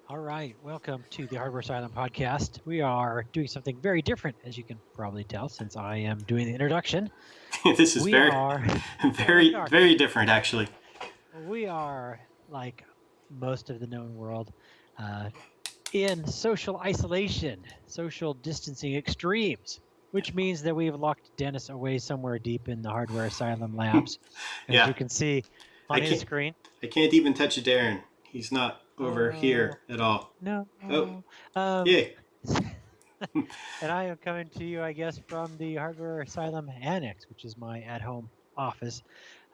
All right, welcome to the Hardware Asylum Podcast. We are doing something very different, as you can probably tell, since I am doing the introduction. This is We very, are, we very, are, very different, actually. we are like most of the known world, uh, in social isolation, social distancing extremes, which means that we have locked Dennis away somewhere deep in the Hardware Asylum Labs, as Yeah, you can see I on his can't, screen. I can't even touch a Darren. He's not over Oh here at all. Oh, no. Um, yay! And I am coming to you, I guess, from the Hardware Asylum Annex, which is my at home office,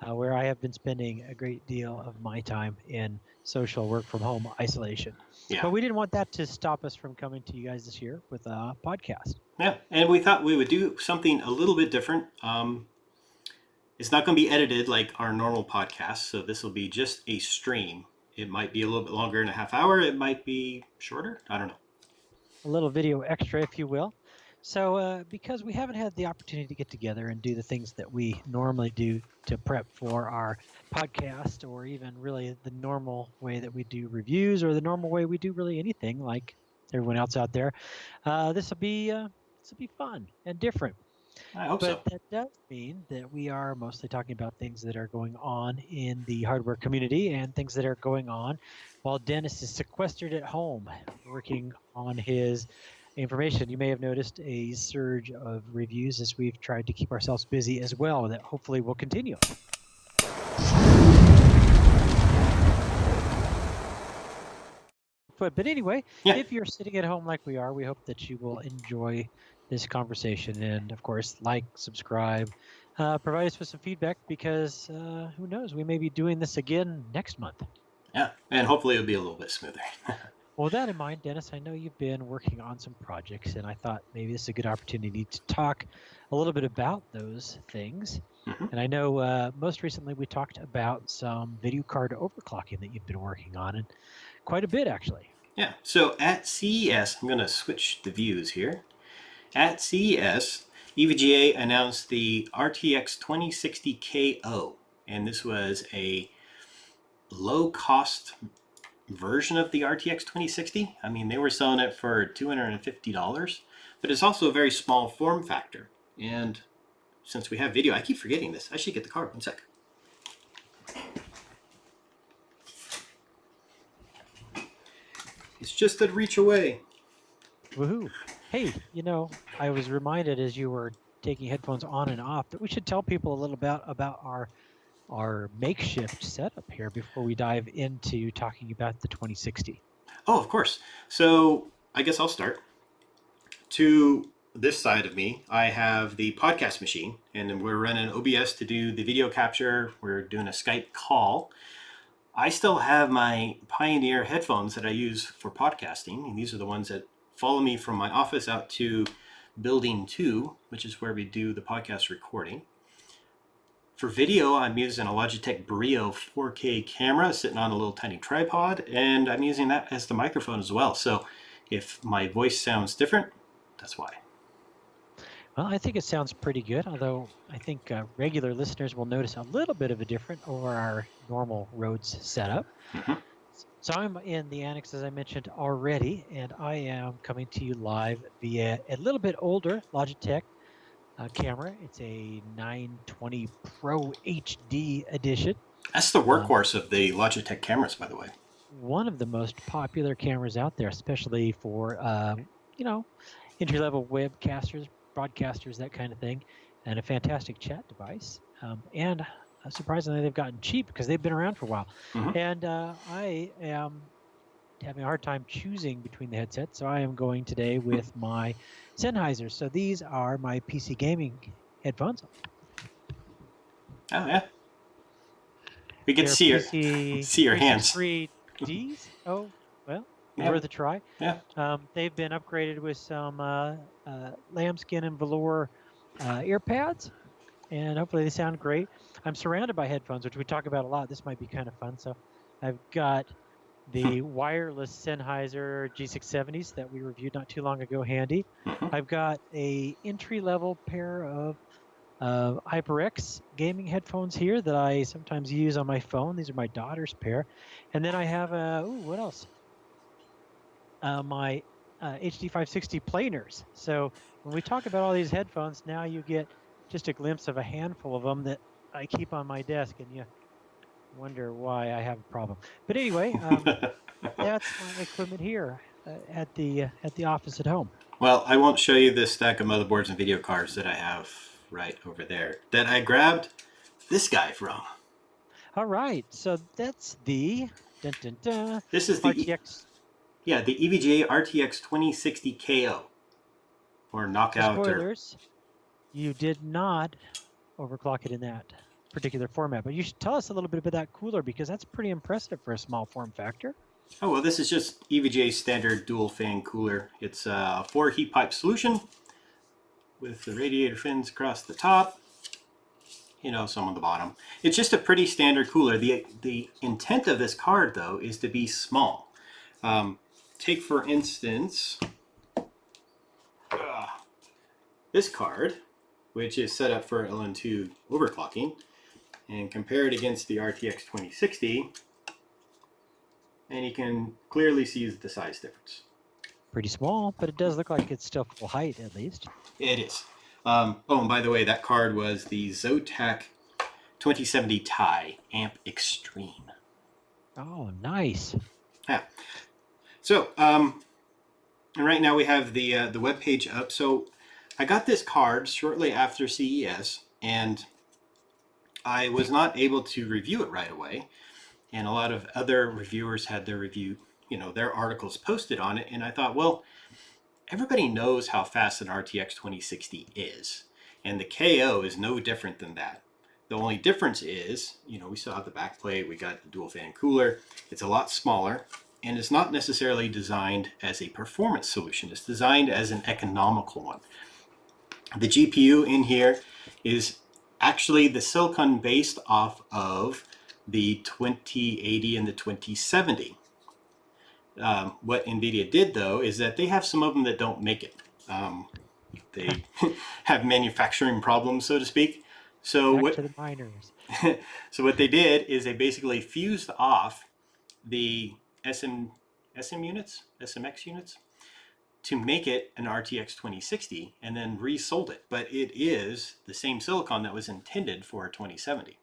where I have been spending a great deal of my time in social work from home isolation. Yeah, But we didn't want that to stop us from coming to you guys this year with a podcast. yeah. And we thought we would do something a little bit different. It's not going to be edited like our normal podcast, so this will be just a stream. It might be a little bit longer than a half hour. It might be shorter. I don't know. A little video extra, if you will. So, because we haven't had the opportunity to get together and do the things that we normally do to prep for our podcast, or even really the normal way that we do reviews, or the normal way we do really anything, like everyone else out there, this will be fun and different. I hope But so. that does mean that we are mostly talking about things that are going on in the hardware community and things that are going on while Dennis is sequestered at home working on his information. You may have noticed a surge of reviews as we've tried to keep ourselves busy as well, that hopefully will continue. But anyway, Yeah. if you're sitting at home like we are, we hope that you will enjoy this conversation and, of course, like, subscribe, provide us with some feedback because who knows, we may be doing this again next month. Yeah. And hopefully it'll be a little bit smoother. Well, with that in mind, Dennis, I know you've been working on some projects, and I thought maybe this is a good opportunity to talk a little bit about those things. Mhm. And I know most recently we talked about some video card overclocking that you've been working on, and quite a bit actually. Yeah. So at CES, I'm going to switch the views here. At CES, EVGA announced the RTX 2060 KO, and this was a low-cost version of the RTX 2060. I mean, they were selling it for $250, but it's also a very small form factor. And since we have video, I keep forgetting this. I should get the card. One sec. It's just a reach away. Woohoo. Hey, I was reminded as you were taking headphones on and off that we should tell people a little about our makeshift setup here before we dive into talking about the 2060. Oh, of course. So I guess I'll start. To this side of me, I have the podcast machine, and then we're running OBS to do the video capture. We're doing a Skype call. I still have my Pioneer headphones that I use for podcasting, and these are the ones that follow me from my office out to Building 2, which is where we do the podcast recording. For video, I'm using a Logitech Brio 4K camera sitting on a little tiny tripod, and I'm using that as the microphone as well. So if my voice sounds different, that's why. Well, I think it sounds pretty good, although I think regular listeners will notice a little bit of a difference over our normal Rhodes setup. Mhm. So I'm in the annex, as I mentioned already, and I am coming to you live via a little bit older Logitech camera. It's a 920 Pro HD edition. That's the Um, workhorse of the Logitech cameras, by the way. One of the most popular cameras out there, especially for entry-level webcasters, broadcasters, that kind of thing, and a fantastic chat device. And surprisingly, they've gotten cheap because they've been around for a while. Mhm. And I am having a hard time choosing between the headsets, so I am going today with my Sennheiser. So these are my PC gaming headphones. Oh yeah, we get to They're see your PC see your hands. 363Ds. Oh, well, Yeah, worth a try. yeah. They've been upgraded with some lambskin and velour ear pads, and hopefully they sound great. I'm surrounded by headphones, which we talk about a lot. This might be kind of fun. So I've got the wireless Sennheiser G670s that we reviewed not too long ago handy. Mhm. I've got a entry-level pair of HyperX gaming headphones here that I sometimes use on my phone. These are my daughter's pair. And then I have what else? my HD 560 planers. So when we talk about all these headphones, now you get just a glimpse of a handful of them that I keep on my desk, and you wonder why I have a problem. But anyway, that's my equipment here at the office at home. Well, I won't show you this stack of motherboards and video cards that I have right over there that I grabbed this guy from. All right, so that's the dun, dun, dun, This is RTX. the EVGA RTX 2060 KO, or knockout. Spoilers, you did not overclock it in that particular format, but you should tell us a little bit about that cooler, because that's pretty impressive for a small form factor. Oh, well, this is just EVGA's standard dual fan cooler. It's a 4 heat pipe solution with the radiator fins across the top, some on the bottom. It's just a pretty standard cooler. The intent of this card, though, is to be small. Take, for instance, this card, which is set up for LN2 overclocking, and compare it against the RTX 2060, and you can clearly see the size difference. Pretty small, but it does look like it's still full height, at least. It is. Oh, and by the way, that card was the Zotac 2070 Ti Amp Extreme. Oh, nice. Yeah. So, and right now we have the web page up. So, I got this card shortly after CES, and I was not able to review it right away. And a lot of other reviewers had their review, their articles posted on it. And I thought, well, everybody knows how fast an RTX 2060 is. And the KO is no different than that. The only difference is, we still have the backplate, we got the dual fan cooler. It's a lot smaller, and it's not necessarily designed as a performance solution. It's designed as an economical one. The GPU in here is actually the silicon based off of the 2080 and the 2070. What NVIDIA did, though, is that they have some of them that don't make it. They have manufacturing problems, so to speak. So Back to the miners. So what they did is they basically fused off the SMX units to make it an RTX 2060 and then resold it. But it is the same silicon that was intended for a 2070.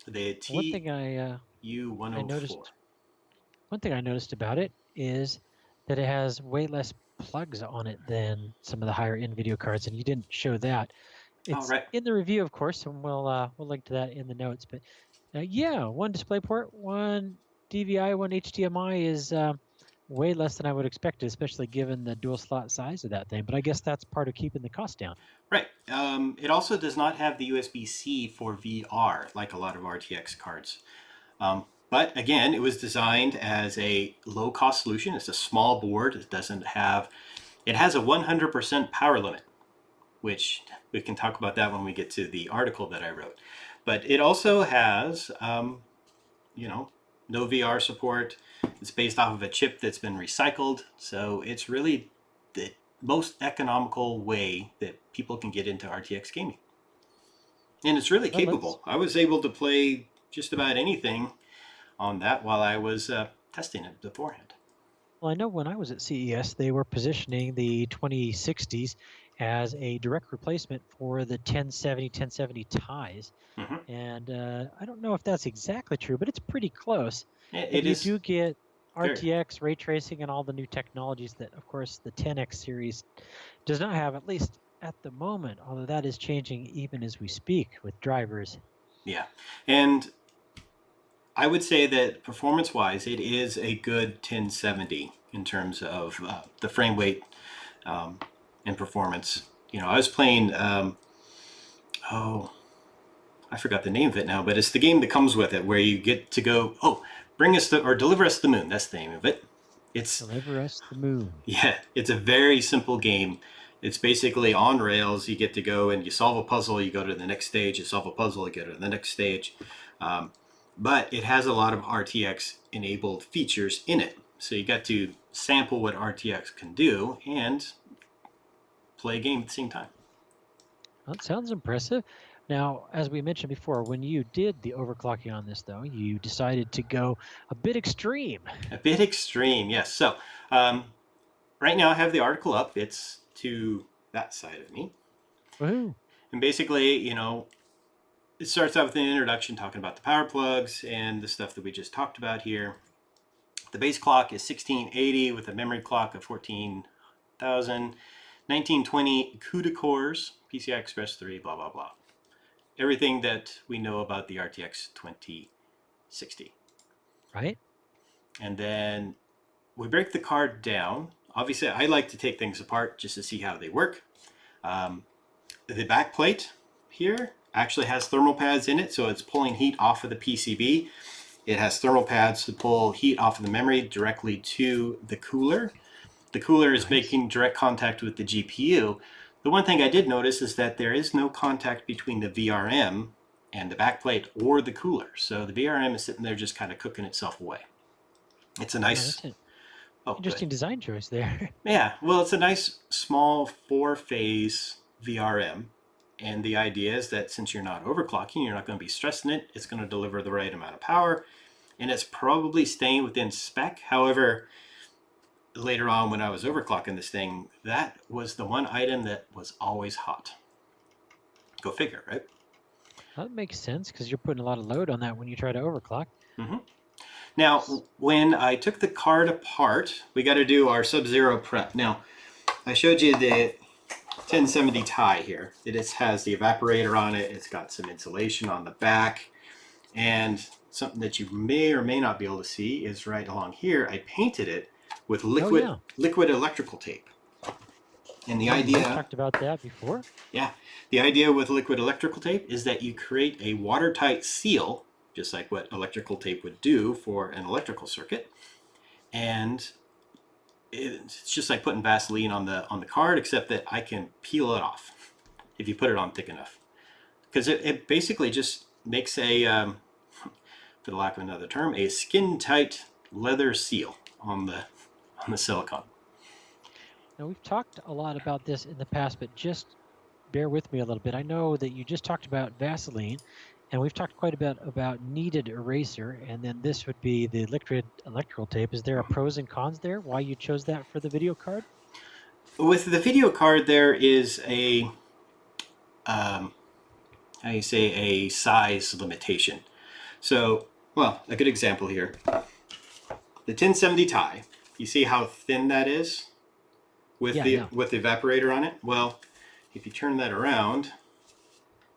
The TU104. One thing I noticed about it is that it has way less plugs on it than some of the higher end video cards, and you didn't show that. It's in the review, of course, and we'll link to that in the notes. But yeah, one DisplayPort, one DVI, one HDMI is way less than I would expect, especially given the dual slot size of that thing. But I guess that's part of keeping the cost down. Right. It also does not have the USB-C for VR like a lot of RTX cards. But again, it was designed as a low-cost solution. It's a small board. It has a 100% power limit, which we can talk about that when we get to the article that I wrote. But it also has, no VR support. It's based off of a chip that's been recycled. So it's really the most economical way that people can get into RTX gaming. And it's really capable. I was able to play just about anything on that while I was testing it beforehand. Well, I know when I was at CES, they were positioning the 2060s as a direct replacement for the 1070 Tis. Mm-hmm. And I don't know if that's exactly true, but it's pretty close. It you is. Do get RTX, ray tracing, and all the new technologies that, of course, the 10X series does not have, at least at the moment, although that is changing even as we speak with drivers. Yeah. And I would say that performance-wise, it is a good 1070 in terms of the frame rate and performance. I was playing, I forgot the name of it now, but it's the game that comes with it where you get to go, deliver us the moon. That's the name of it. Deliver us the moon. Yeah, it's a very simple game. It's basically on rails. You get to go and you solve a puzzle, you go to the next stage, you solve a puzzle, you go to the next stage. But it has a lot of RTX enabled features in it. So you got to sample what RTX can do and play a game at the same time. That sounds impressive. Now, as we mentioned before, when you did the overclocking on this, though, you decided to go a bit extreme. A bit extreme, yes. So Right now I have the article up. It's to that side of me. Woohoo. And basically, it starts out with an introduction talking about the power plugs and the stuff that we just talked about here. The base clock is 1680 with a memory clock of 14,000, 1920 CUDA cores, PCI Express 3, blah, blah, blah. Everything that we know about the RTX 2060. Right. And then we break the card down. Obviously, I like to take things apart just to see how they work. The back plate here actually has thermal pads in it, so it's pulling heat off of the PCB. It has thermal pads to pull heat off of the memory directly to the cooler. The cooler is making direct contact with the GPU. The one thing I did notice is that there is no contact between the VRM and the backplate or the cooler. So the VRM is sitting there just kind of cooking itself away. It's a nice... Interesting design choice there. Yeah, well, it's a nice small 4-phase VRM. And the idea is that since you're not overclocking, you're not going to be stressing it. It's going to deliver the right amount of power. And it's probably staying within spec. However, later on when I was overclocking this thing, that was the one item that was always hot. Go figure, right? That makes sense because you're putting a lot of load on that when you try to overclock. Mm-hmm. Now, when I took the card apart, we got to do our Sub-Zero prep. Now, I showed you the 1070 Ti here. It has the evaporator on it. It's got some insulation on the back. And something that you may or may not be able to see is right along here. I painted it with liquid electrical tape. And the idea... We talked about that before. Yeah. The idea with liquid electrical tape is that you create a watertight seal, just like what electrical tape would do for an electrical circuit. And it's just like putting Vaseline on the card, except that I can peel it off if you put it on thick enough. Because it basically just makes a, for the lack of another term, a skin-tight leather seal on the silicon. Now, we've talked a lot about this in the past, but just bear with me a little bit. I know that you just talked about Vaseline, and we've talked quite a bit about kneaded eraser, and then this would be the liquid electrical tape. Is there a pros and cons there? Why you chose that for the video card? With the video card, there is a, a size limitation. So, well, a good example here. The 1070 Ti, you see how thin that is with with the evaporator on it? Well, if you turn that around,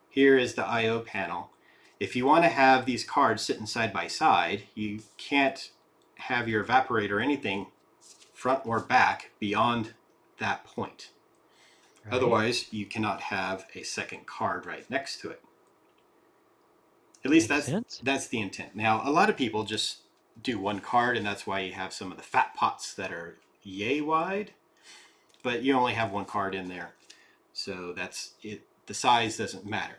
here is the I/O panel. If you want to have these cards sitting side by side, you can't have your evaporator or anything front or back beyond that point. Right. Otherwise, you cannot have a second card right next to it. At least that's the intent. Now, a lot of people just do one card, and that's why you have some of the fat pots that are yay wide, but you only have one card in there. So that's it. The size doesn't matter.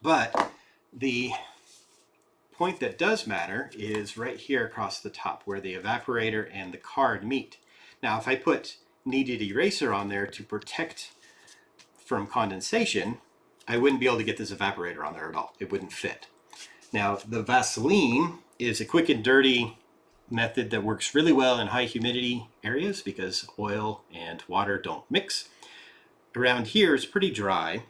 But the point that does matter is right here across the top where the evaporator and the card meet. Now, if I put kneaded eraser on there to protect from condensation, I wouldn't be able to get this evaporator on there at all. It wouldn't fit. Now, the Vaseline is a quick and dirty method that works really well in high humidity areas because oil and water don't mix. Around here it's pretty dry.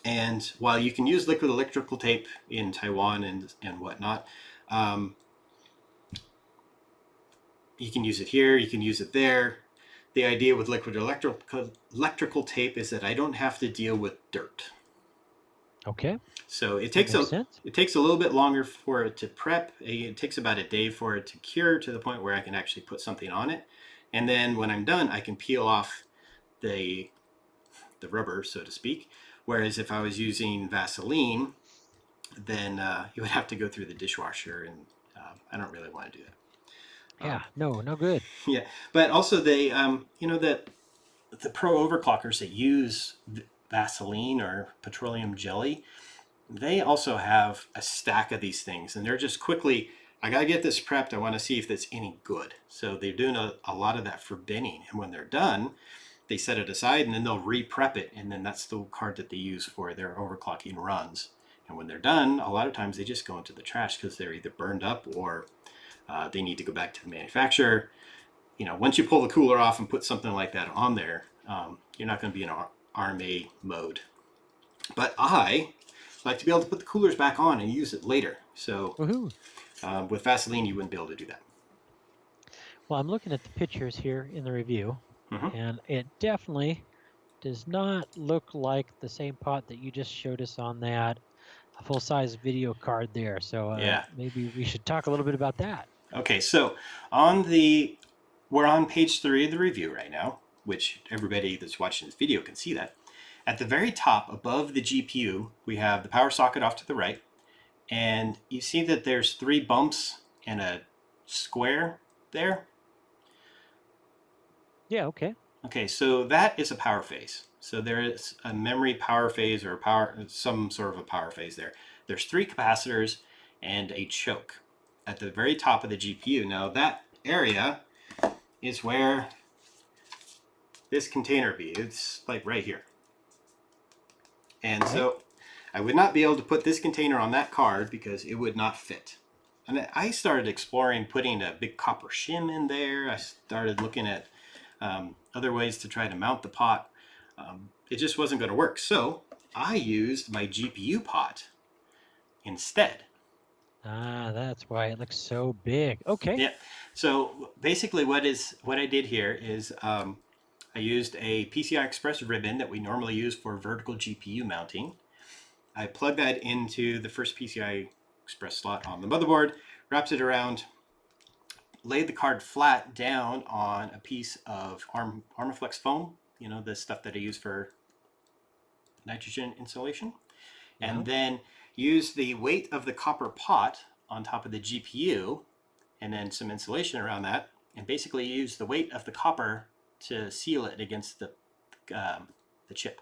And while you can use liquid electrical tape in Taiwan and whatnot, you can use it here, you can use it there. The idea with liquid electrical tape is that I don't have to deal with dirt. Okay. So it takes a little bit longer for it to prep. It takes about a day for it to cure to the point where I can actually put something on it. And then when I'm done, I can peel off the rubber, so to speak. Whereas if I was using Vaseline, then you would have to go through the dishwasher, and I don't really want to do that. Yeah, no good. Yeah, but also they, the pro overclockers that use Vaseline or petroleum jelly, they also have a stack of these things, and they're just quickly, I got to get this prepped. I want to see if it's any good. So they're doing a lot of that for binning, and when they're done, they set it aside and then they'll re-prep it, and then that's the card that they use for their overclocking runs. And when they're done, a lot of times they just go into the trash because they're either burned up or they need to go back to the manufacturer. once you pull the cooler off and put something like that on there, you're not going to be in RMA mode. But I like to be able to put the coolers back on and use it later. So with Vaseline, you wouldn't be able to do that. Well, I'm looking at the pictures here in the review, and it definitely does not look like the same pot that you just showed us on that full-size video card there. So maybe we should talk a little bit about that. Okay, so we're on page 3 of the review right now, which everybody that's watching this video can see that. At the very top, above the GPU, we have the power socket off to the right, and you see that there's 3 bumps and a square there. Yeah, okay. Okay, so that is a power phase. So there is a memory power phase or some sort of a power phase there. There's 3 capacitors and a choke at the very top of the GPU. Now that area is where this container be. It's like right here. And so I would not be able to put this container on that card because it would not fit. And I started exploring putting a big copper shim in there. I started looking at other ways to try to mount the pot. It just wasn't going to work. So I used my GPU pot instead. Ah, that's why it looks so big. Okay. Yeah. So basically what I did here is I used a PCI Express ribbon that we normally use for vertical GPU mounting. I plugged that into the first PCI Express slot on the motherboard, wrapped it around, laid the card flat down on a piece of Armaflex foam, the stuff that I use for nitrogen insulation, and then use the weight of the copper pot on top of the GPU and then some insulation around that, and basically use the weight of the copper to seal it against the chip.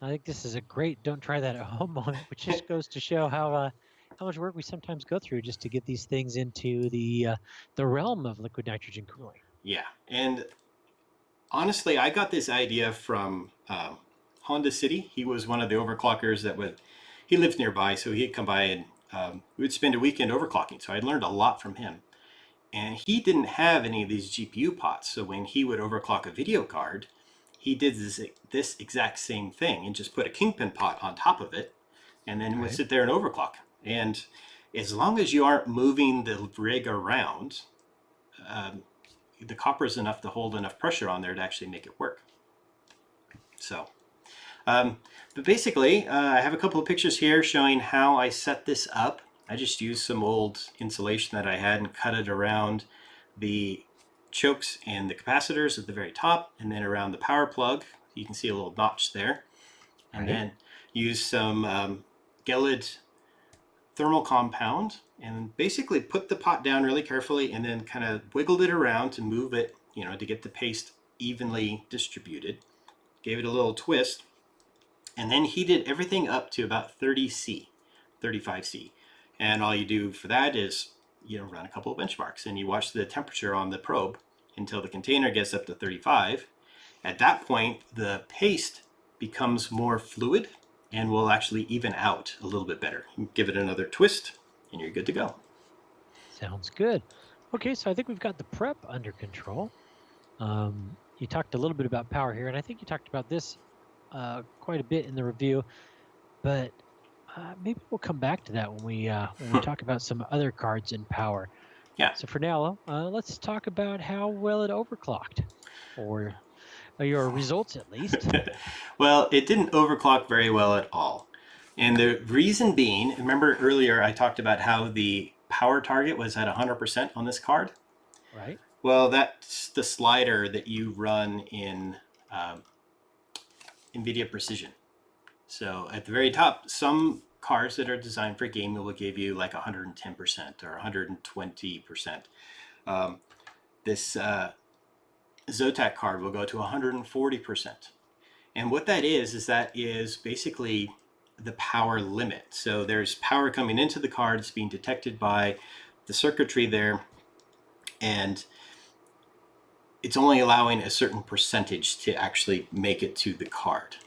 I think this is a great don't try that at home moment, which just goes to show how much work we sometimes go through just to get these things into the realm of liquid nitrogen cooling. Yeah, and honestly, I got this idea from Honda City. He was one of the overclockers he lived nearby, so he'd come by and we would spend a weekend overclocking. So I learned a lot from him. And he didn't have any of these GPU pots. So when he would overclock a video card, he did this exact same thing and just put a kingpin pot on top of it and then would sit there and overclock. And as long as you aren't moving the rig around, the copper is enough to hold enough pressure on there to actually make it work. So, but basically, I have a couple of pictures here showing how I set this up. I just used some old insulation that I had and cut it around the chokes and the capacitors at the very top, and then around the power plug. You can see a little notch there. And then use some gelid thermal compound and basically put the pot down really carefully and then kind of wiggled it around to move it, to get the paste evenly distributed. Gave it a little twist and then heated everything up to about 30C, 35C. And all you do for that is, run a couple of benchmarks and you watch the temperature on the probe until the container gets up to 35. At that point, the paste becomes more fluid and will actually even out a little bit better. You give it another twist and you're good to go. Sounds good. Okay, so I think we've got the prep under control. You talked a little bit about power here, and I think you talked about this quite a bit in the review, but maybe we'll come back to that when we talk about some other cards in power. Yeah. So for now, let's talk about how well it overclocked, or your results at least. Well, it didn't overclock very well at all. And the reason being, remember earlier I talked about how the power target was at 100% on this card? Right. Well, that's the slider that you run in NVIDIA Precision. So at the very top, some cards that are designed for gaming will give you like 110% or 120%. This Zotac card will go to 140%. And what that is basically the power limit. So there's power coming into the card, it's being detected by the circuitry there, and it's only allowing a certain percentage to actually make it to the card.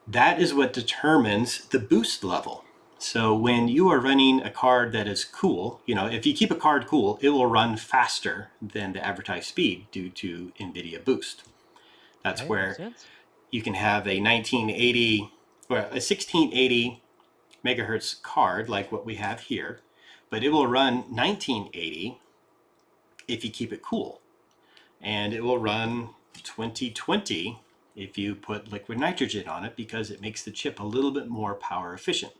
That is what determines the boost level. So when you are running a card that is cool, if you keep a card cool, it will run faster than the advertised speed due to NVIDIA Boost. That's Okay, makes where sense. you can have a 1980 or a 1680 megahertz card like what we have here, but it will run 1980 if you keep it cool. And it will run 2020 if you put liquid nitrogen on it, because it makes the chip a little bit more power efficient.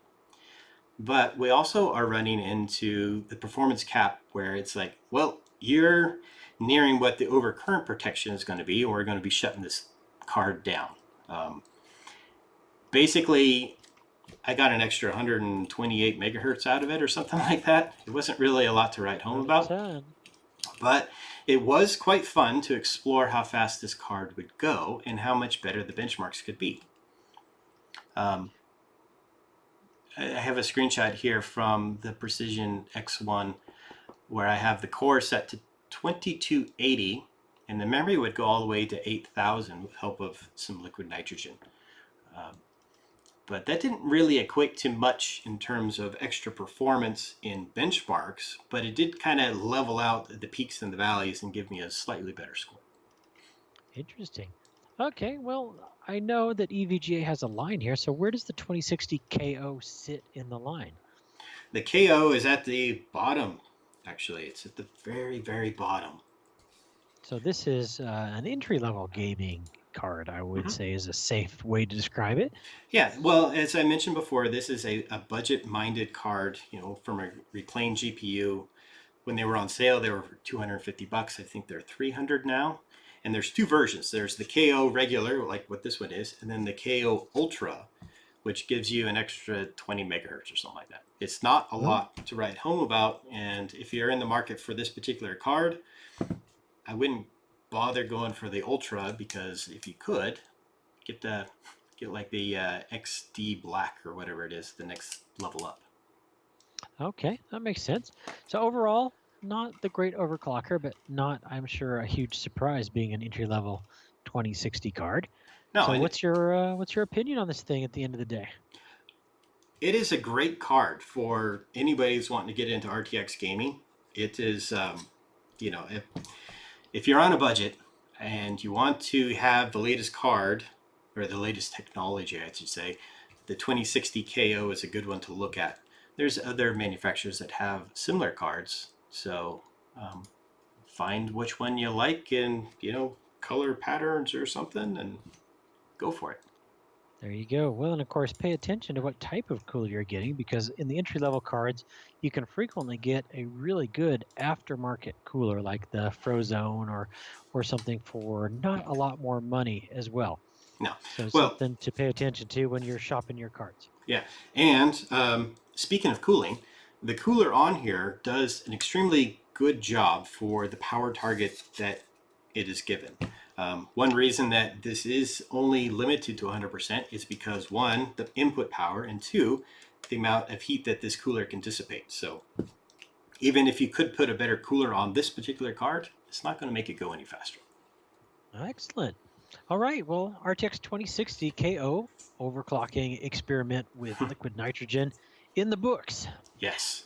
But we also are running into the performance cap where it's like, well, you're nearing what the overcurrent protection is going to be, or we're going to be shutting this card down. Basically, I got an extra 128 megahertz out of it or something like that. It wasn't really a lot to write home about, but it was quite fun to explore how fast this card would go and how much better the benchmarks could be. I have a screenshot here from the Precision X1 where I have the core set to 2280 and the memory would go all the way to 8000 with help of some liquid nitrogen. But that didn't really equate to much in terms of extra performance in benchmarks, but it did kind of level out the peaks and the valleys and give me a slightly better score. Interesting. Okay, well, I know that EVGA has a line here, so where does the 2060 KO sit in the line? The KO is at the bottom, actually. It's at the very, very bottom. So this is an entry-level gaming card, I would say, is a safe way to describe it. Yeah, well, as I mentioned before, this is a budget-minded card, from a reclaimed GPU. When they were on sale, they were $250. I think they're $300 now. And there's two versions. There's the KO regular, like what this one is, and then the KO Ultra, which gives you an extra 20 megahertz or something like that. It's not a lot to write home about. And if you're in the market for this particular card, I wouldn't bother going for the Ultra, because if you could, get like the XD Black or whatever it is, the next level up. Okay, that makes sense. So overall, not the great overclocker, but not, I'm sure, a huge surprise being an entry-level 2060 card. No, so what's your opinion on this thing at the end of the day? It is a great card for anybody who's wanting to get into RTX gaming. It is, if you're on a budget and you want to have the latest card, or the latest technology, I should say, the 2060 KO is a good one to look at. There's other manufacturers that have similar cards, so find which one you like and, color patterns or something, and go for it. There you go. Well, and of course, pay attention to what type of cooler you're getting, because in the entry-level cards, you can frequently get a really good aftermarket cooler like the Frozone or something for not a lot more money as well. No. So something to pay attention to when you're shopping your cards. Yeah, and speaking of cooling, the cooler on here does an extremely good job for the power target that it is given. One reason that this is only limited to 100% is because, one, the input power, and two, the amount of heat that this cooler can dissipate. So even if you could put a better cooler on this particular card, it's not going to make it go any faster. Excellent. All right, well, RTX 2060 KO overclocking experiment with liquid nitrogen in the books. Yes.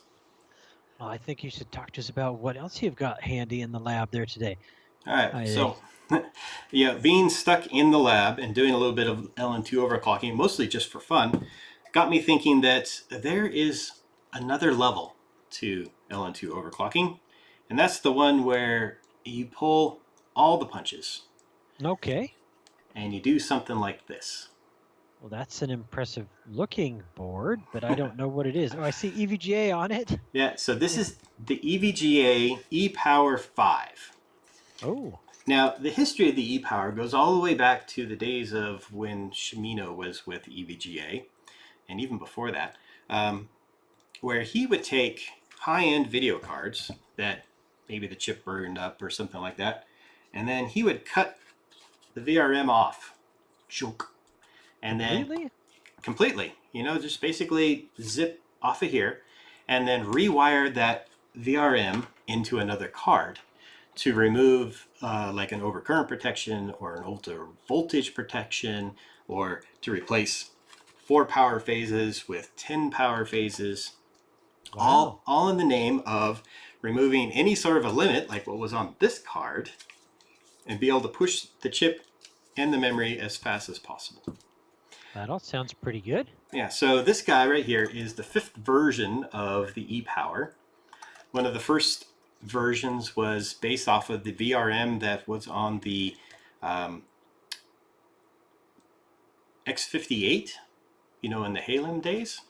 Well, I think you should talk to us about what else you've got handy in the lab there today. All right, so being stuck in the lab and doing a little bit of LN2 overclocking, mostly just for fun, got me thinking that there is another level to LN2 overclocking, and that's the one where you pull all the punches. Okay. And you do something like this. Well, that's an impressive looking board, but I don't know what it is. Oh, I see EVGA on it. Yeah, so this is the EVGA Epower V. Oh. Now, the history of the ePower goes all the way back to the days of when Shimino was with EVGA, and even before that, where he would take high-end video cards that maybe the chip burned up or something like that, and then he would cut the VRM off. And then completely, just basically zip off of here, and then rewire that VRM into another card to remove like an overcurrent protection or an ultra voltage protection, or to replace 4 power phases with 10 power phases, Wow. all in the name of removing any sort of a limit like what was on this card and be able to push the chip and the memory as fast as possible. That all sounds pretty good. Yeah, so this guy right here is the 5th version of the ePower. One of the first versions was based off of the VRM that was on the X58, you know, in the Helium days.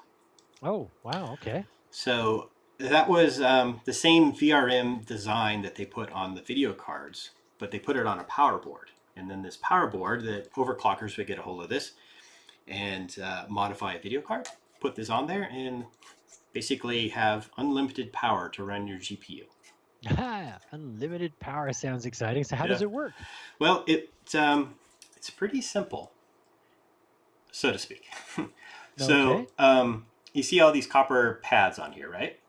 Oh, wow. Okay. So that was the same VRM design that they put on the video cards, but they put it on a power board. And then this power board, that overclockers would get a hold of this and modify a video card, put this on there, and basically have unlimited power to run your GPU. Unlimited power sounds exciting. So how does it work? Well, it's pretty simple, so to speak. So you see all these copper pads on here, right?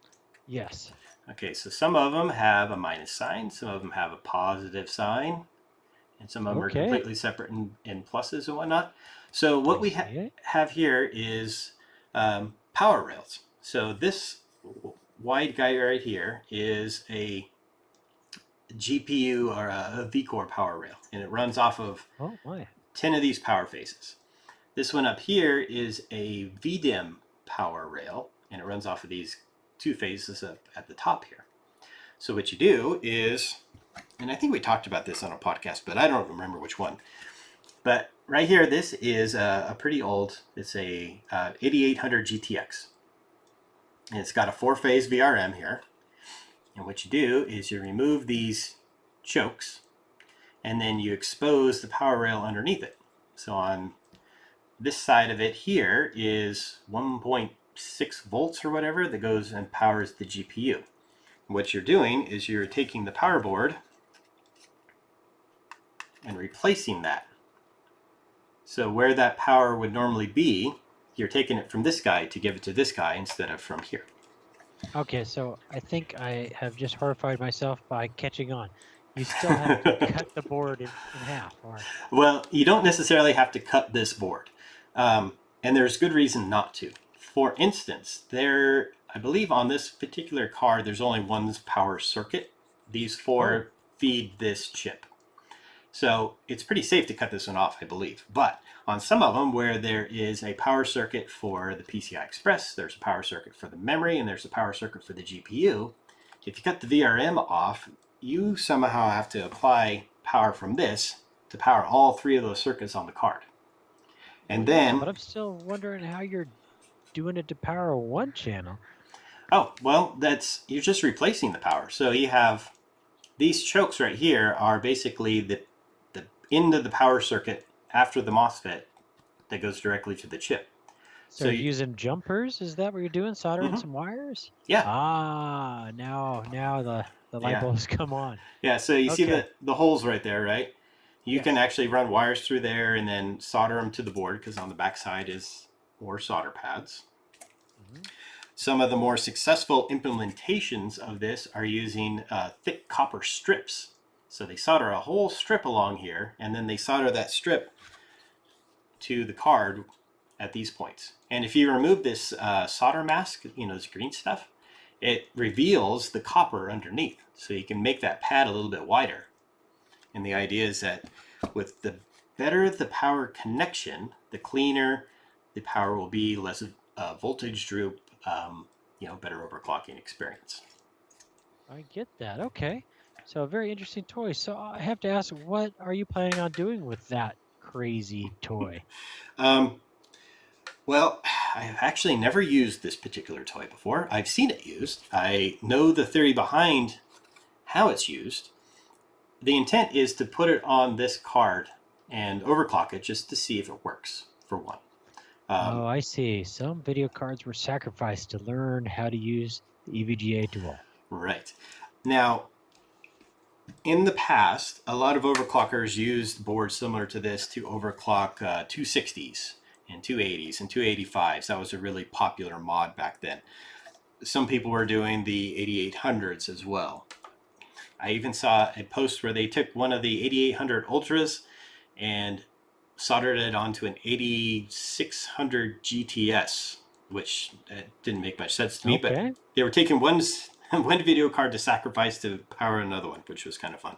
Yes. Okay, so some of them have a minus sign, some of them have a positive sign, and some of them are completely separate in pluses and whatnot. So what we have here is power rails. So this wide guy right here is a GPU or a V-core power rail, and it runs off of 10 of these power phases. This one up here is a VDIM power rail, and it runs off of these 2 phases up at the top here. So what you do is, and I think we talked about this on a podcast, but I don't remember which one. But right here, this is a pretty old, it's a 8800 GTX. And it's got a 4-phase VRM here. And what you do is you remove these chokes, and then you expose the power rail underneath it. So on this side of it here is 1.6 volts or whatever that goes and powers the GPU. What you're doing is you're taking the power board and replacing that. So where that power would normally be, you're taking it from this guy to give it to this guy instead of from here. Okay, so I think I have just horrified myself by catching on. You still have to cut the board in half. Or... Well, you don't necessarily have to cut this board. And there's good reason not to. For instance, I believe on this particular card, there's only one power circuit. These 4 feed this chip. So it's pretty safe to cut this one off, I believe. But on some of them where there is a power circuit for the PCI Express, there's a power circuit for the memory, and there's a power circuit for the GPU, if you cut the VRM off, you somehow have to apply power from this to power all 3 of those circuits on the card. And then... But I'm still wondering how you're doing it to power one channel. Oh, well, you're just replacing the power. So you have these chokes right here are basically the end of the power circuit after the MOSFET that goes directly to the chip. So you're using jumpers? Is that what you're doing? Soldering some wires? Yeah. Ah, now the light bulbs come on. Yeah, so you see the holes right there, right? You can actually run wires through there and then solder them to the board, because on the back side is more solder pads. Some of the more successful implementations of this are using thick copper strips. So they solder a whole strip along here, and then they solder that strip to the card at these points. And if you remove this solder mask, this green stuff, it reveals the copper underneath. So you can make that pad a little bit wider. And the idea is that with the better the power connection, the cleaner the power will be, less voltage droop, better overclocking experience. I get that. Okay. So a very interesting toy. So I have to ask, what are you planning on doing with that crazy toy? Well, I've actually never used this particular toy before. I've seen it used. I know the theory behind how it's used. The intent is to put it on this card and overclock it just to see if it works, for one. I see. Some video cards were sacrificed to learn how to use the EVGA Duo. Right. Now, in the past, a lot of overclockers used boards similar to this to overclock 260s and 280s and 285s. That was a really popular mod back then. Some people were doing the 8800s as well. I even saw a post where they took one of the 8800 Ultras and soldered it onto an 8600 GTS, which didn't make much sense to me, but they were taking one video card to sacrifice to power another one, which was kind of fun.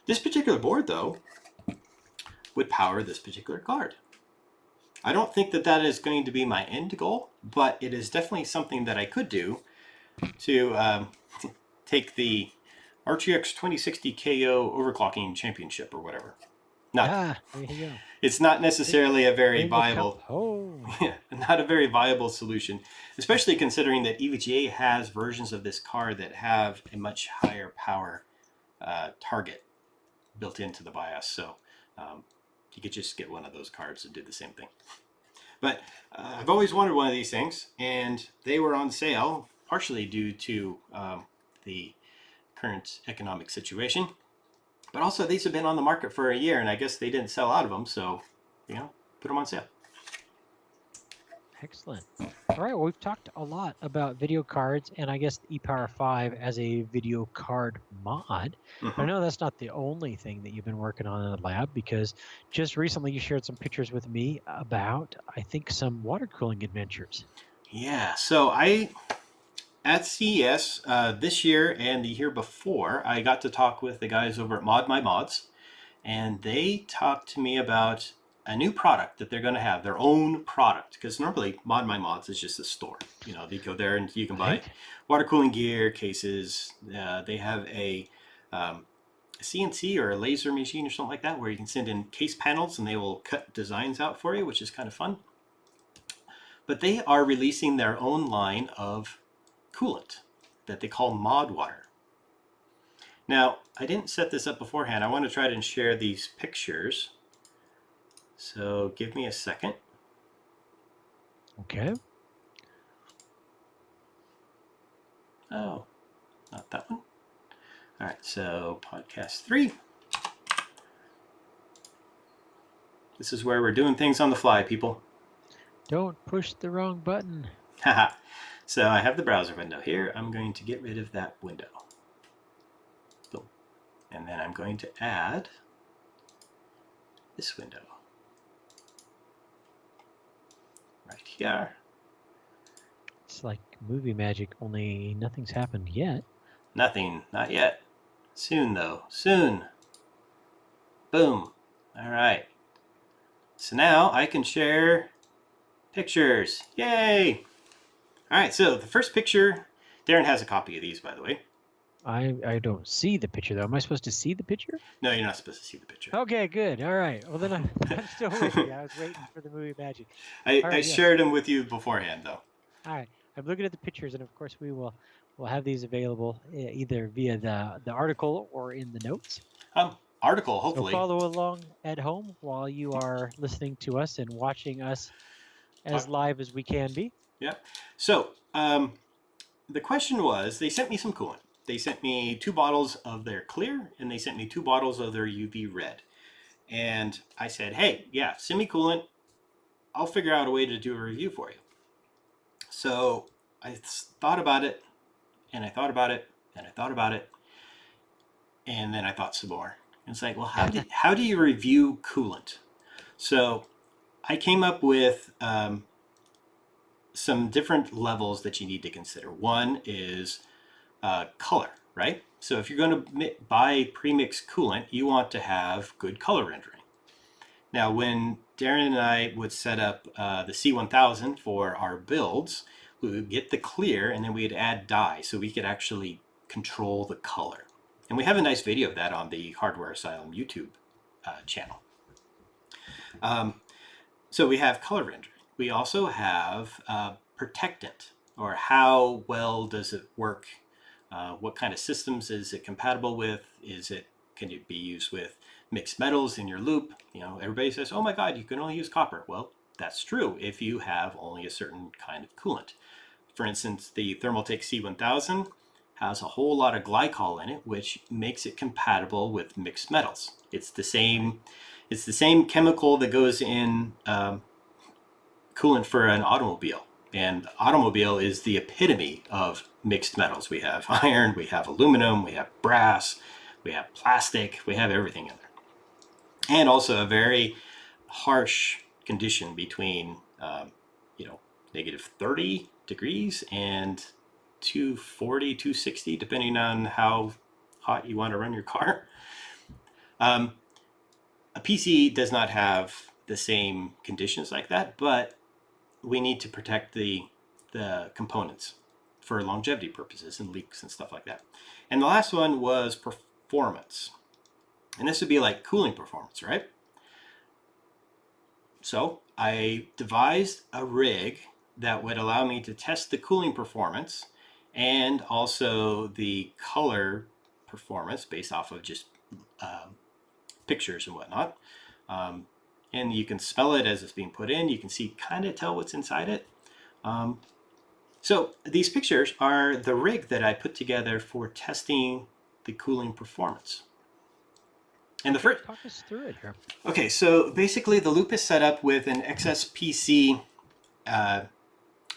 This particular board, though, would power this particular card. I don't think that is going to be my end goal, but it is definitely something that I could do to take the RTX 2060 KO Overclocking Championship or whatever. There you go. It's not necessarily a very viable, not a very viable solution, especially considering that EVGA has versions of this card that have a much higher power target built into the BIOS. So you could just get one of those cards and do the same thing. But I've always wanted one of these things, and they were on sale partially due to the current economic situation. But also, these have been on the market for a year, and I guess they didn't sell out of them, so, put them on sale. Excellent. All right, well, we've talked a lot about video cards, and I guess the Epower V as a video card mod. But I know that's not the only thing that you've been working on in the lab, because just recently you shared some pictures with me about, I think, some water cooling adventures. Yeah, so at CES this year and the year before, I got to talk with the guys over at ModMyMods, and they talked to me about a new product that they're going to have, their own product, because normally ModMyMods is just a store. They go there and you can buy water cooling gear, cases. They have a CNC or a laser machine or something like that where you can send in case panels and they will cut designs out for you, which is kind of fun. But they are releasing their own line of coolant that they call Modwater. Now, I didn't set this up beforehand. I want to try to share these pictures. So give me a second. Okay. Oh, not that one. All right, so podcast 3. This is where we're doing things on the fly, people. Don't push the wrong button. Haha. So I have the browser window here. I'm going to get rid of that window. Boom. And then I'm going to add this window. Right here. It's like movie magic, only nothing's happened yet. Nothing, not yet. Soon though, soon. Boom. All right. So now I can share pictures. Yay! All right, so the first picture, Darren has a copy of these, by the way. I don't see the picture, though. Am I supposed to see the picture? No, you're not supposed to see the picture. Okay, good. All right. Well, then I'm still with you. I was waiting for the movie magic. I shared them with you beforehand, though. All right. I'm looking at the pictures, and of course, we'll have these available either via the article or in the notes. Article, hopefully. So follow along at home while you are listening to us and watching us as live as we can be. Yeah. So the question was, they sent me some coolant. They sent me 2 bottles of their clear, and they sent me 2 bottles of their UV red. And I said, hey, yeah, send me coolant. I'll figure out a way to do a review for you. So I thought about it, and I thought about it, and I thought about it, and then I thought some more. And it's like, well, how do you review coolant? So I came up with some different levels that you need to consider. One is color, right? So if you're going to buy premixed coolant, you want to have good color rendering. Now, when Darren and I would set up the C1000 for our builds, we would get the clear and then we'd add dye so we could actually control the color. And we have a nice video of that on the Hardware Asylum YouTube channel. So we have color rendering. We also have protectant, or how well does it work? What kind of systems is it compatible with? Can it be used with mixed metals in your loop? Everybody says, oh my God, you can only use copper. Well, that's true if you have only a certain kind of coolant. For instance, the Thermaltake C1000 has a whole lot of glycol in it, which makes it compatible with mixed metals. It's the same chemical that goes in coolant for an automobile. And automobile is the epitome of mixed metals. We have iron, we have aluminum, we have brass, we have plastic, we have everything in there. And also a very harsh condition between, negative 30 degrees and 240, 260, depending on how hot you want to run your car. A PC does not have the same conditions like that, but we need to protect the components for longevity purposes and leaks and stuff like that. And the last one was performance. And this would be like cooling performance, right? So I devised a rig that would allow me to test the cooling performance and also the color performance based off of just pictures and whatnot. And you can smell it as it's being put in. You can kind of tell what's inside it. So these pictures are the rig that I put together for testing the cooling performance. And the first, talk us through it here. Okay, so basically the loop is set up with an XSPC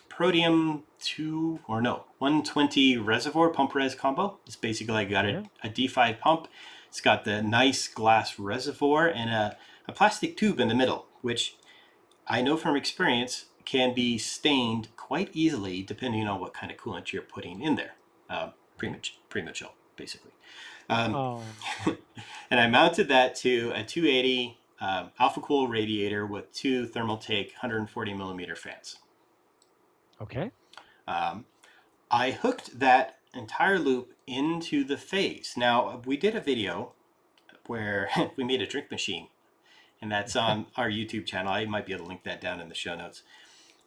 Protium 120 reservoir pump res combo. It's basically I got a D5 pump. It's got the nice glass reservoir and a plastic tube in the middle, which I know from experience can be stained quite easily depending on what kind of coolant you're putting in there. Premature, basically. And I mounted that to a 280 Alpha Cool radiator with two Thermaltake 140 millimeter fans. Okay. I hooked that entire loop into the phase. Now, we did a video where we made a drink machine, and that's on our YouTube channel. I might be able to link that down in the show notes.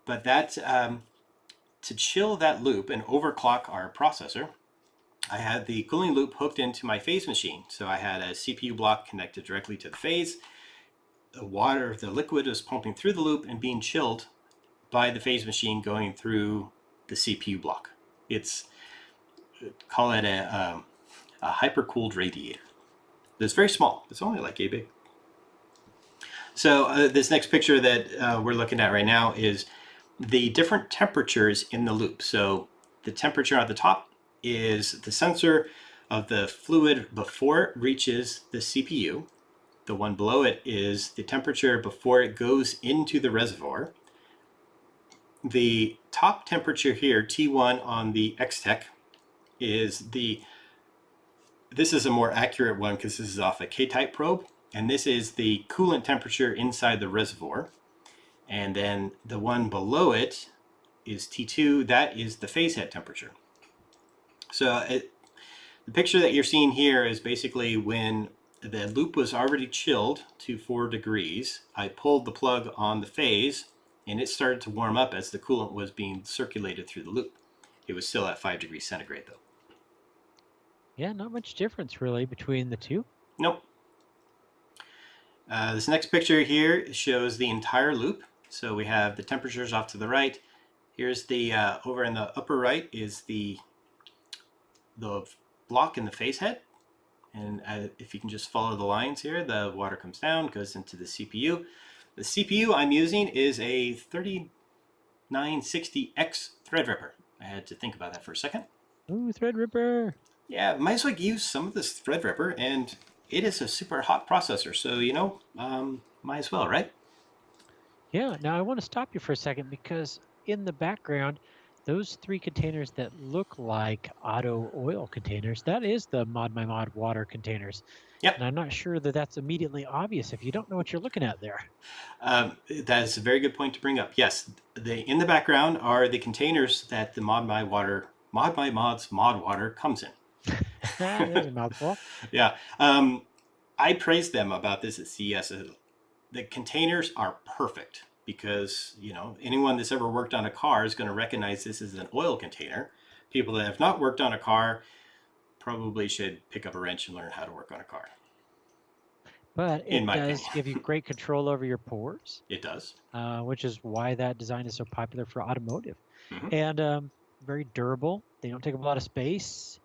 But that, to chill that loop and overclock our processor, I had the cooling loop hooked into my phase machine. So I had a CPU block connected directly to the phase. The liquid was pumping through the loop and being chilled by the phase machine going through the CPU block. Call it a hyper-cooled radiator. It's very small. It's only like a big. So this next picture that we're looking at right now is the different temperatures in the loop. So the temperature at the top is the sensor of the fluid before it reaches the CPU. The one below it is the temperature before it goes into the reservoir. The top temperature here, T1 on the X-Tech, this is a more accurate one because this is off a K-type probe, and this is the coolant temperature inside the reservoir. And then the one below it is T2, that is the phase head temperature. So the picture that you're seeing here is basically when the loop was already chilled to 4 degrees, I pulled the plug on the phase and it started to warm up as the coolant was being circulated through the loop. It was still at 5 degrees centigrade though. Yeah, not much difference really between the two. Nope. This next picture here shows the entire loop. So we have the temperatures off to the right. Here's the, over in the upper right is the block in the phase head. And if you can just follow the lines here, the water comes down, goes into the CPU. The CPU I'm using is a 3960X Threadripper. I had to think about that for a second. Ooh, Threadripper. Yeah, might as well use some of this Threadripper, and it is a super hot processor, so, might as well, right? Yeah, now I want to stop you for a second because in the background, those 3 containers that look like auto oil containers, that is the ModMyMod water containers. Yep. And I'm not sure that that's immediately obvious if you don't know what you're looking at there. That is a very good point to bring up. Yes, in the background are the containers that the ModMyMods Modwater comes in. There's a mouthful. Yeah. I praised them about this at CES. The containers are perfect because, anyone that's ever worked on a car is going to recognize this as an oil container. People that have not worked on a car probably should pick up a wrench and learn how to work on a car. But it does give you great control over your pores. It does. Which is why that design is so popular for automotive. Mm-hmm. And very durable. They don't take up a lot of space.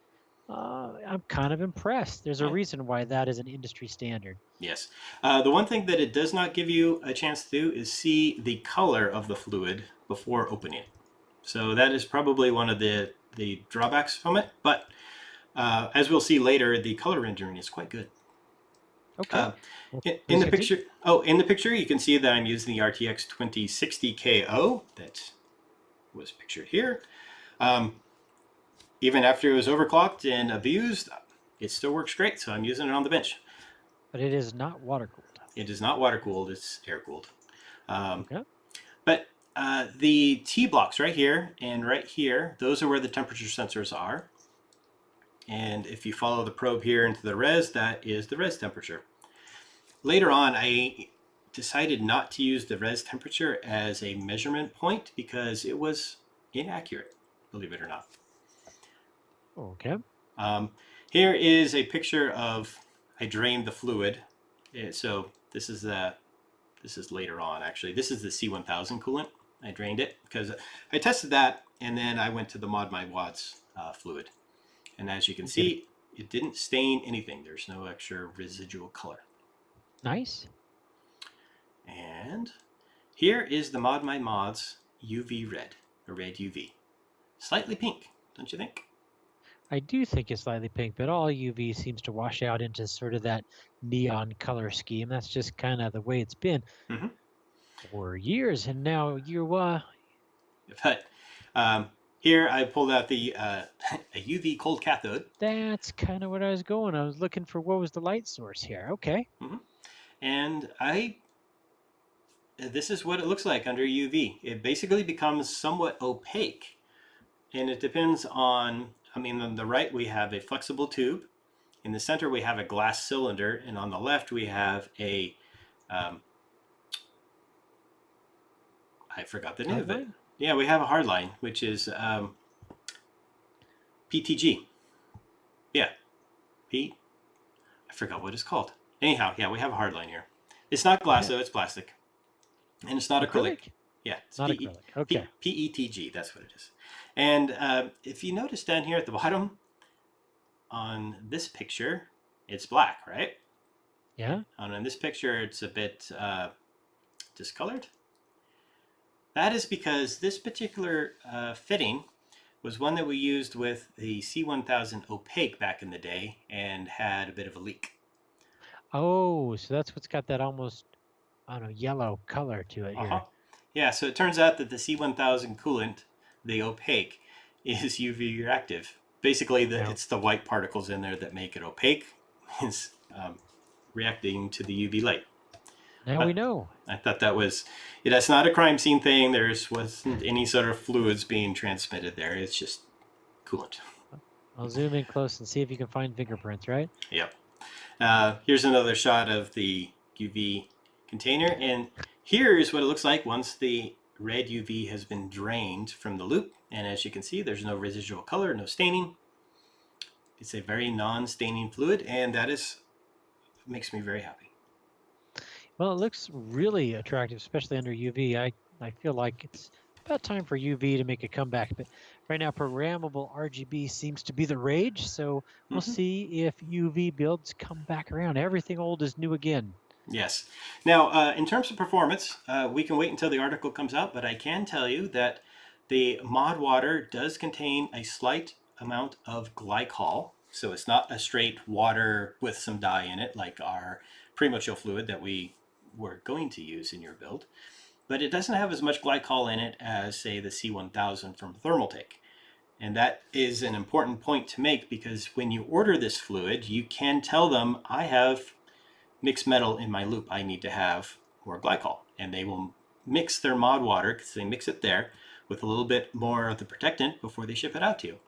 I'm kind of impressed. There's a reason why that is an industry standard. Yes. The one thing that it does not give you a chance to do is see the color of the fluid before opening it. So that is probably one of the drawbacks from it. But as we'll see later, the color rendering is quite good. Okay. Uh, Well, in please the continue. picture, you can see that I'm using the RTX 2060 KO that was pictured here. Even after it was overclocked and abused, it still works great. So I'm using it on the bench. But it is not water cooled. It is not water cooled; it's air cooled. Okay. But the T blocks right here and right here, those are where the temperature sensors are. And if you follow the probe here into the res, that is the res temperature. Later on, I decided not to use the res temperature as a measurement point because it was inaccurate, believe it or not. Okay. Here is a picture of I drained the fluid. So this is later on actually. This is the C1000 coolant. I drained it because I tested that, and then I went to the ModMyMods fluid. And as you can see, it didn't stain anything. There's no extra residual color. Nice. And here is the ModMyMods UV red, or red UV. Slightly pink, don't you think? I do think it's slightly pink, but all UV seems to wash out into sort of that neon color scheme. That's just kind of the way it's been for years. And now But here I pulled out the a UV cold cathode. that's kind of what I was going. I was looking for what was the light source here. Okay. And this is what it looks like under UV. It basically becomes somewhat opaque. And it depends on, on the right we have a flexible tube. In the center we have a glass cylinder. And on the left we have a, I forgot the name of it. Yeah, we have a hard line, which is PTG. Yeah, I forgot what it's called. Anyhow, yeah, we have a hard line here. It's not glass though, it's plastic. And it's not acrylic. Yeah, it's not acrylic. Okay. PETG, that's what it is. And if you notice down here at the bottom, on this picture, it's black, right? Yeah. And in this picture, it's a bit discolored. That is because this particular fitting was one that we used with the C1000 opaque back in the day and had a bit of a leak. Oh, so that's what's got that almost, I don't know, yellow color to it here. Yeah, so it turns out that the C1000 coolant, the opaque, is UV reactive. Basically, it's the white particles in there that make it opaque, is reacting to the UV light. Now we know. I thought that's not a crime scene thing. There wasn't any sort of fluids being transmitted there. It's just coolant. I'll zoom in close and see if you can find fingerprints, right? Yep. Here's another shot of the UV container. And here is what it looks like once the red UV has been drained from the loop. And as you can see, there's no residual color, no staining. It's a very non-staining fluid, and that makes me very happy. Well, it looks really attractive, especially under UV. I feel like it's about time for UV to make a comeback. But right now, programmable RGB seems to be the rage. So we'll see if UV builds come back around. Everything old is new again. Yes. Now, in terms of performance, we can wait until the article comes out, but I can tell you that the Modwater does contain a slight amount of glycol. So it's not a straight water with some dye in it like our Primo Chill fluid that we were going to use in your build. But it doesn't have as much glycol in it as, say, the C1000 from Thermaltake. And that is an important point to make because when you order this fluid, you can tell them, I have mixed metal in my loop. I need to have more glycol. And they will mix their Modwater, because they mix it there, with a little bit more of the protectant before they ship it out to you.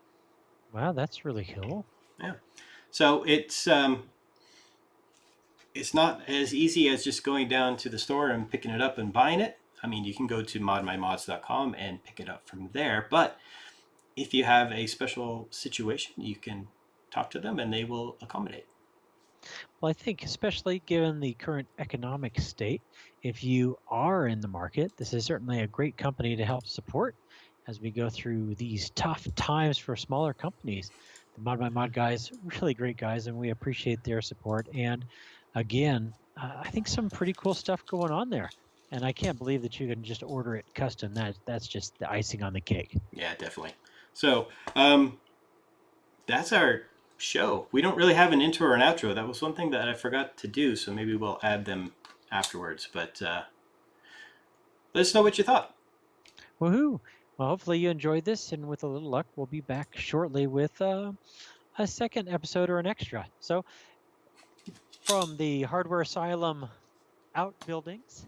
Wow, that's really cool. Yeah. So it's not as easy as just going down to the store and picking it up and buying it. I mean, you can go to ModMyMods.com and pick it up from there. But if you have a special situation, you can talk to them and they will accommodate. Well, I think especially given the current economic state, if you are in the market, this is certainly a great company to help support as we go through these tough times for smaller companies. The ModMyMod guys, really great guys, and we appreciate their support. And again, I think some pretty cool stuff going on there. And I can't believe that you can just order it custom. That's just the icing on the cake. Yeah, definitely. So that's our show. We don't really have an intro or an outro. That was one thing that I forgot to do, so maybe we'll add them afterwards. But let us know what you thought. Woohoo! Well, hopefully you enjoyed this, and with a little luck, we'll be back shortly with a second episode or an extra. So, from the Hardware Asylum outbuildings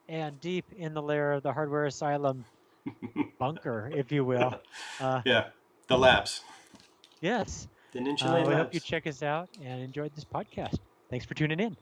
and deep in the lair of the Hardware Asylum bunker, if you will. Yeah, the labs. Yes. The Ninja We Labs. hope you check us out and enjoyed this podcast. Thanks for tuning in.